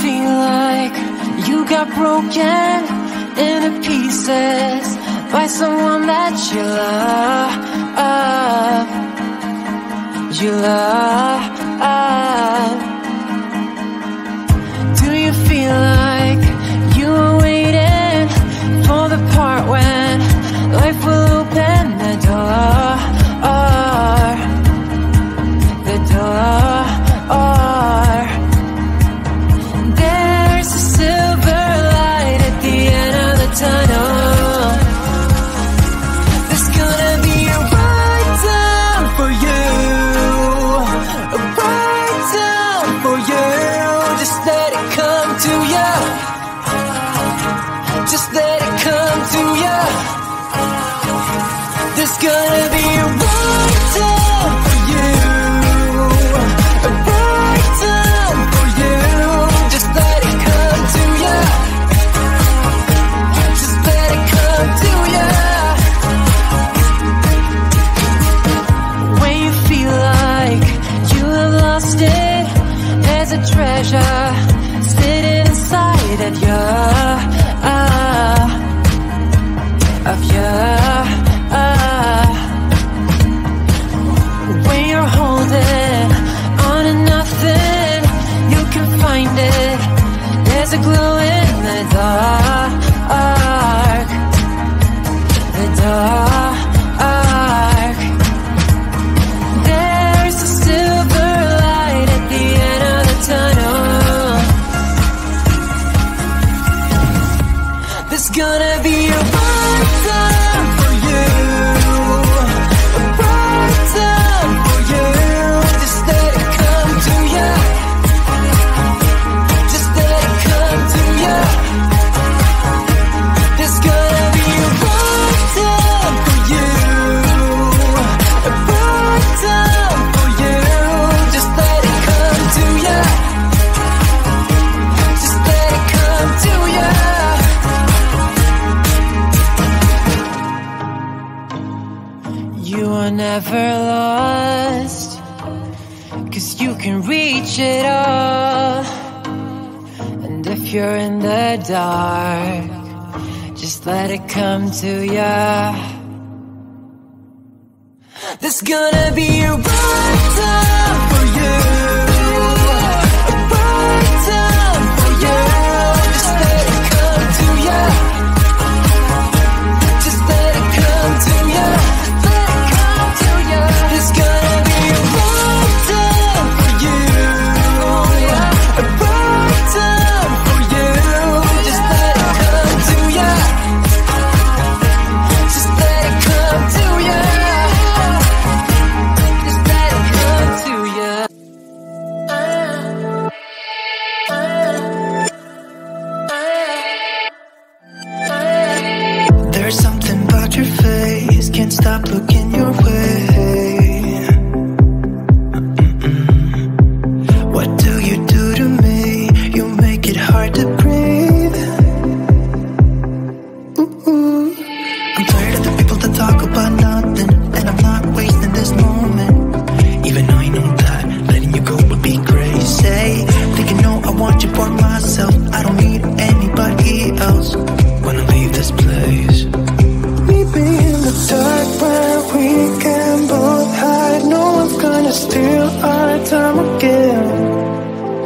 feel like you got broken into pieces by someone that you love? You love. Do you feel like you are waiting for the part when life will open the door? The door. There's a silver light at the end of the tunnel. There's gonna be a right time for you, a right time for you. Just let it come to you. Just let it come to you. There's gonna be a right time for you, a right time for you. Just let it come to you. Just let it come to you. When you feel like you have lost it, there's a treasure sitting inside of you, when you're holding on to nothing, you can find it. There's a glow in the dark, the dark. There's a silver light at the end of the tunnel. There's gonna be a right time for you, a right time for you. Just let it come to you. Just let it come to you. There's gonna be a right time for you, a right time for you. Just let it come to you. Just let it come to you. You are never lost, 'cause you can reach it all. And if you're in the dark, just let it come to ya. There's gonna be a right time for you, a right time for you. Just let it come to ya. Just let it come to ya. There's gonna be a right time for you, a right time for you. Just let it come to ya. Just let it come to ya. Just let it come to ya. There's something about your face, can't stop looking your way. What do you do to me? You make it hard to breathe. I'm tired of the people that talk about nothing, and I'm not wasting this moment. Even though I know that letting you go would be crazy. Thinking no, I want you for myself. I don't need anybody else when I leave this place. Meet me in the dark where we can both hide. No one's gonna steal our time again.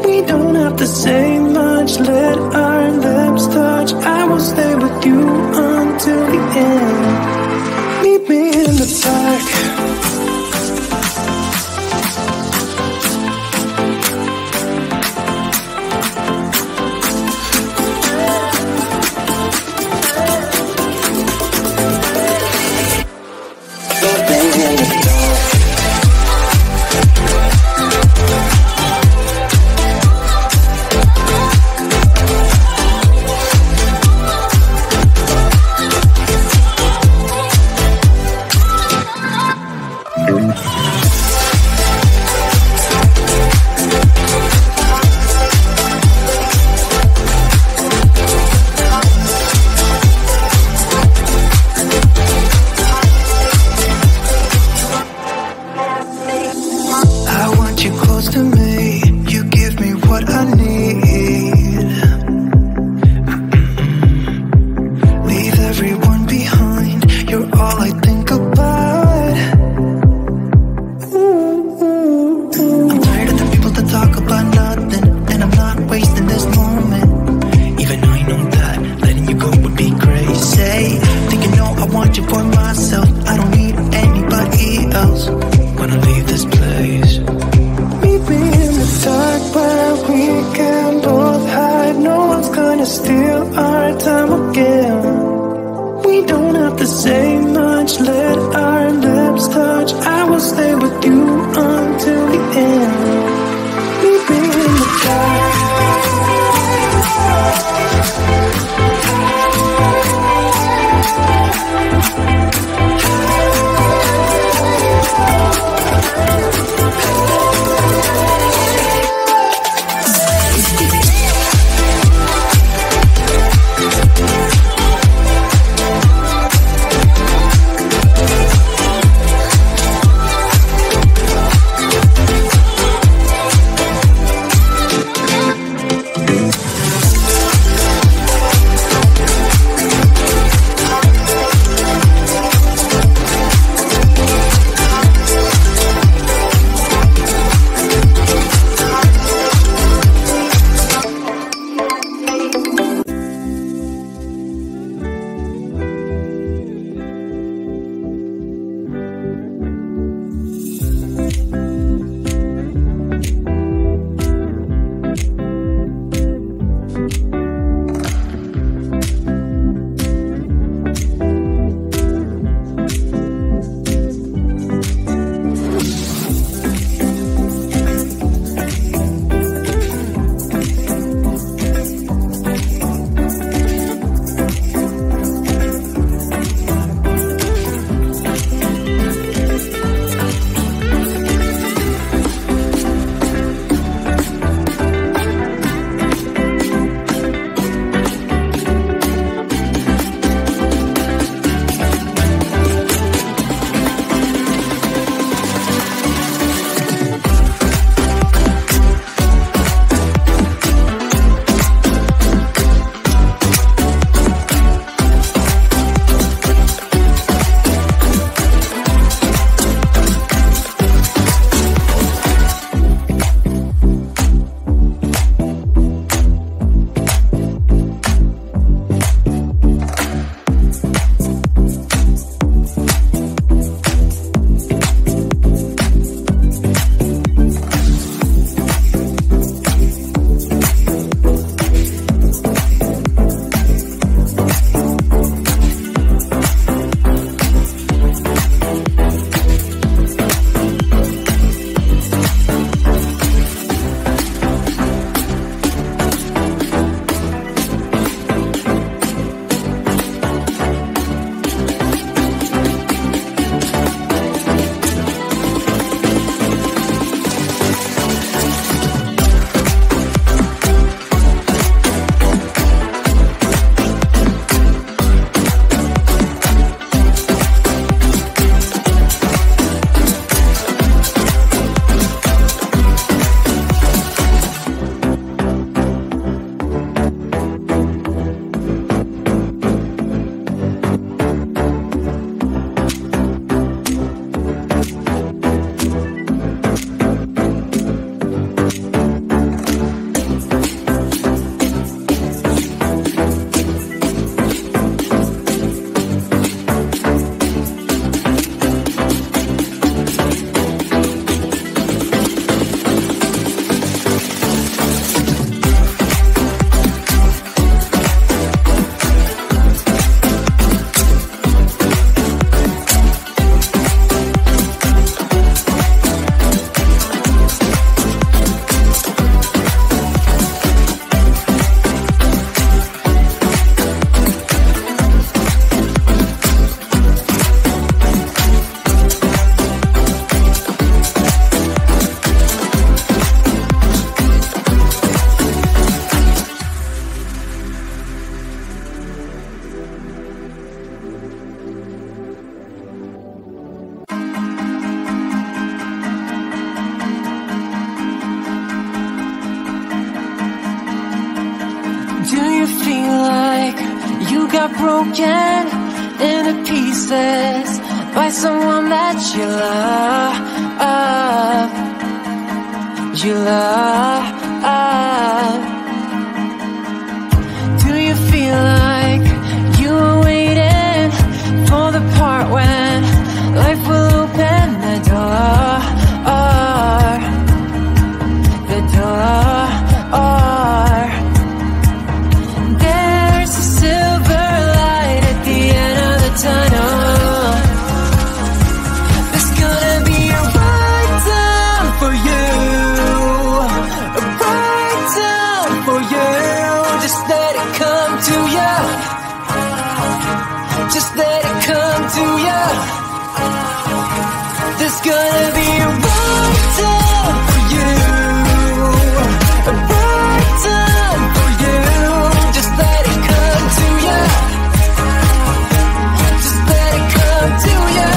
We don't have to say much, let our lips touch. I will stay with you until the end. Meet me in the dark. close to me, you give me what I need. you got broken into pieces by someone that you love. You love. Do you feel like you were waiting for the part when life will open the door? The door. There's a silver light at the end of the tunnel. There's gonna be a right time for you, a right time for you. Just let it come to you. Just let it come to you. There's gonna be a right time for you, a right time for you. Just let it come to you. Just let it come to you.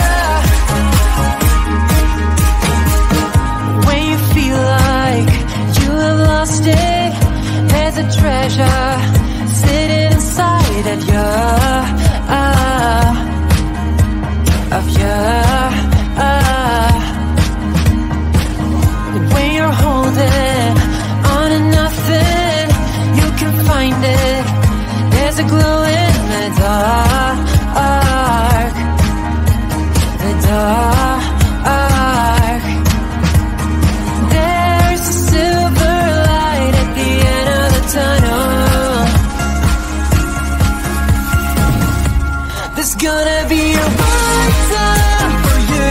When you feel like you have lost it, there's a treasure sitting inside of you. When you're holding on to nothing, you can find it. There's a glow in the dark. The dark. There's a silver light at the end of the tunnel. There's gonna be a right time for you,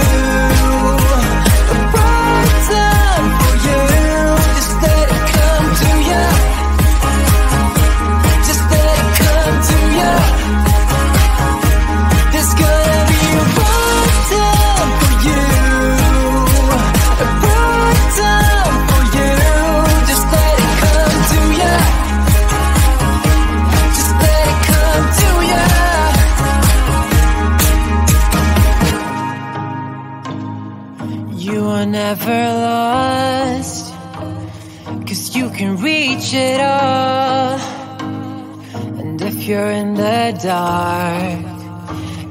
a right time for you. Just let it come to you. Just let it come to you. There's gonna be a right time for you, a right time for you. Just let it come to you. Just let it come to you. You are never lost, 'cause you can reach it all. And if you're in the dark,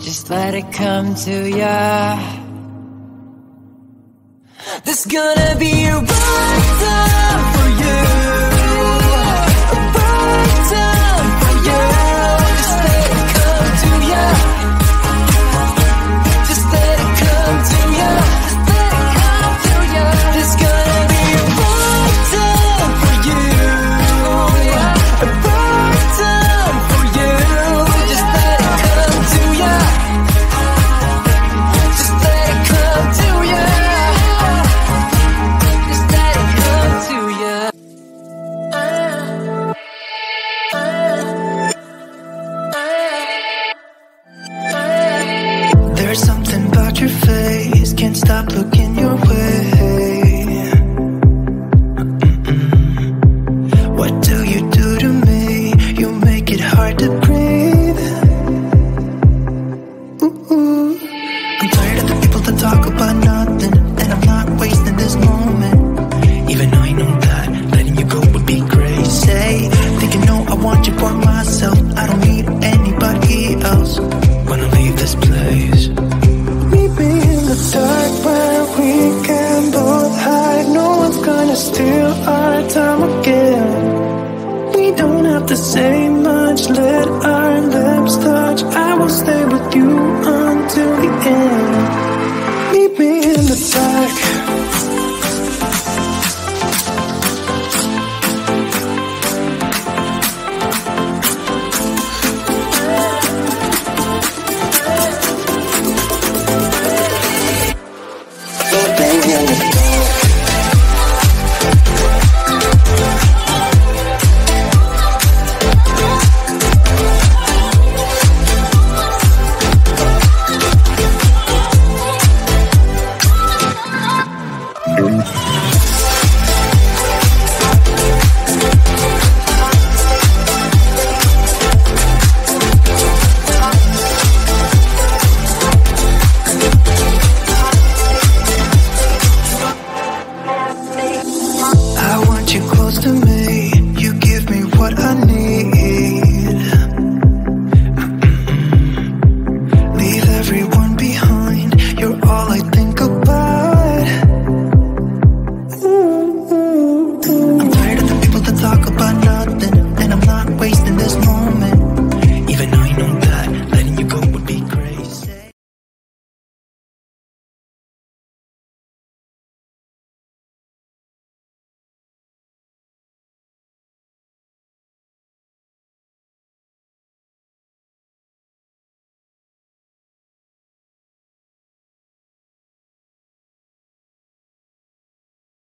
just let it come to ya. There's gonna be a right time for you, a right time for you. Just let it come to ya. Just let it come to ya. There's gonna be a right time for you, a right time for you. Just let it come to ya. Just let it come to ya. Just let it come to ya. There's something about your face, can't stop looking your way. What do you do to me? You make it hard to breathe. I'm tired of the people that talk about nothing, and I'm not wasting this moment. Even though I know that letting you go would be crazy. Thinking, no, I want you for myself. I don't need anybody else. Wanna leave this place. Meet me in the dark where we can both hide. No one's gonna steal our time again. We don't have to say much, let our lips touch. I will stay with you until the end.